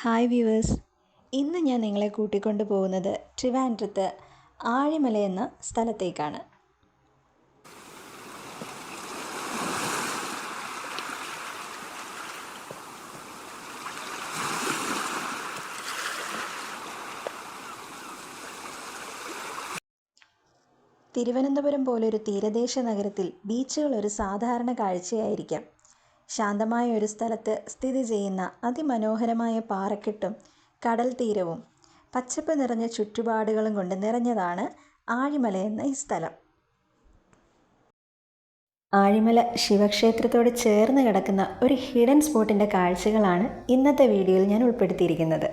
Hi viewers, ഇന്ന് ഞാൻ നിങ്ങളെ കൂട്ടിക്കൊണ്ടു പോകുന്നത് ട്രിവാൻഡ്രത്ത് ആഴിമല എന്ന സ്ഥലത്തേക്കാണ്. തിരുവനന്തപുരം പോലൊരു തീരദേശ നഗരത്തിൽ ബീച്ചുകൾ ഒരു സാധാരണ കാഴ്ചയായിരിക്കാം. ശാന്തമായ ഒരു സ്ഥലത്ത് സ്ഥിതി ചെയ്യുന്ന അതിമനോഹരമായ പാറക്കെട്ടും കടൽ തീരവും പച്ചപ്പ് നിറഞ്ഞ ചുറ്റുപാടുകളും കൊണ്ട് നിറഞ്ഞതാണ് ആഴിമല എന്ന ഈ സ്ഥലം. ആഴിമല ശിവക്ഷേത്രത്തോട് ചേർന്ന് കിടക്കുന്ന ഒരു ഹിഡൻ സ്പോട്ടിൻ്റെ കാഴ്ചകളാണ് ഇന്നത്തെ വീഡിയോയിൽ ഞാൻ ഉൾപ്പെടുത്തിയിരിക്കുന്നത്.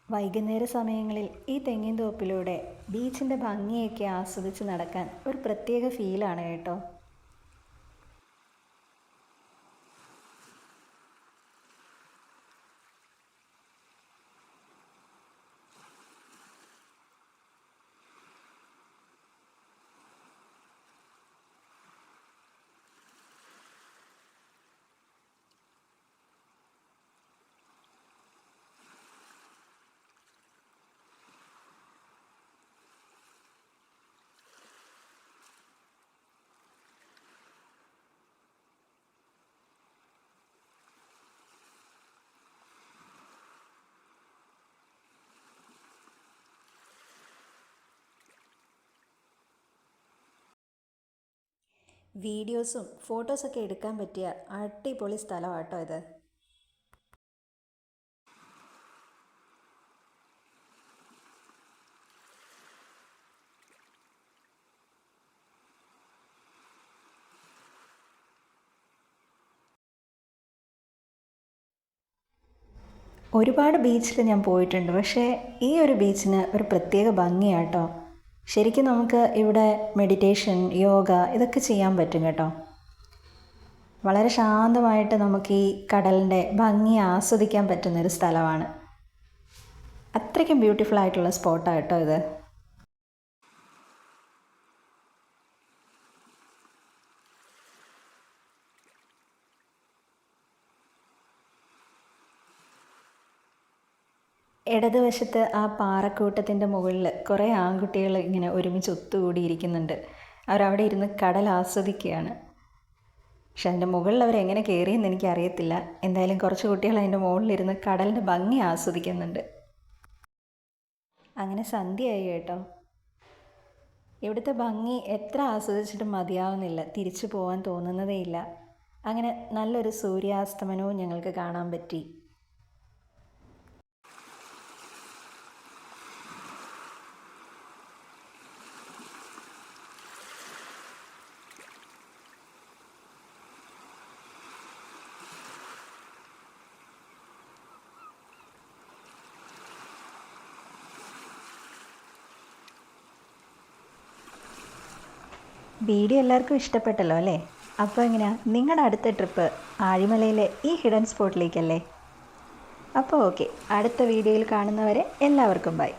വൈകുന്നേര സമയങ്ങളിൽ ഈ തെങ്ങിൻ തോപ്പിലൂടെ ബീച്ചിൻ്റെ ഭംഗിയൊക്കെ ആസ്വദിച്ച് നടക്കാൻ ഒരു പ്രത്യേക ഫീലാണ് കേട്ടോ. വീഡിയോസും ഫോട്ടോസൊക്കെ എടുക്കാൻ പറ്റിയ അടിപൊളി സ്ഥലമാണ് കേട്ടോ ഇത്. ഒരുപാട് ബീച്ചിൽ ഞാൻ പോയിട്ടുണ്ട്, പക്ഷേ ഈ ഒരു ബീച്ചിന് ഒരു പ്രത്യേക ഭംഗിയാണ് കേട്ടോ. ശരിക്കും നമുക്ക് ഇവിടെ മെഡിറ്റേഷൻ, യോഗ ഇതൊക്കെ ചെയ്യാൻ പറ്റും കേട്ടോ. വളരെ ശാന്തമായിട്ട് നമുക്ക് ഈ കടലിൻ്റെ ഭംഗി ആസ്വദിക്കാൻ പറ്റുന്നൊരു സ്ഥലമാണ്. അത്രയ്ക്കും ബ്യൂട്ടിഫുൾ ആയിട്ടുള്ള സ്പോട്ടാണ് കേട്ടോ ഇത്. ഇടതുവശത്ത് ആ പാറക്കൂട്ടത്തിൻ്റെ മുകളിൽ കുറേ ആൺകുട്ടികൾ ഇങ്ങനെ ഒരുമിച്ച് ഒത്തുകൂടിയിരിക്കുന്നുണ്ട്. അവരവിടെ ഇരുന്ന് കടൽ ആസ്വദിക്കുകയാണ്. പക്ഷെ അതിൻ്റെ മുകളിൽ അവരെങ്ങനെ കയറിയെന്ന് എനിക്കറിയത്തില്ല. എന്തായാലും കുറച്ച് കുട്ടികൾ അതിൻ്റെ മുകളിലിരുന്ന് കടലിൻ്റെ ഭംഗി ആസ്വദിക്കുന്നുണ്ട്. അങ്ങനെ സന്ധ്യയായി കേട്ടോ. ഇവിടുത്തെ ഭംഗി എത്ര ആസ്വദിച്ചിട്ടും മതിയാവുന്നില്ല, തിരിച്ചു പോകാൻ തോന്നുന്നതേയില്ല. അങ്ങനെ നല്ലൊരു സൂര്യാസ്തമനവും ഞങ്ങൾക്ക് കാണാൻ പറ്റി. വീഡിയോ എല്ലാവർക്കും ഇഷ്ടപ്പെട്ടല്ലോ അല്ലേ? അപ്പോൾ എങ്ങനെയാണ് നിങ്ങളുടെ അടുത്ത ട്രിപ്പ് ആഴിമലയിലെ ഈ ഹിഡൻ സ്പോട്ടിലേക്കല്ലേ? അപ്പോൾ ഓക്കെ, അടുത്ത വീഡിയോയിൽ കാണുന്നവരെ എല്ലാവർക്കും ബൈ.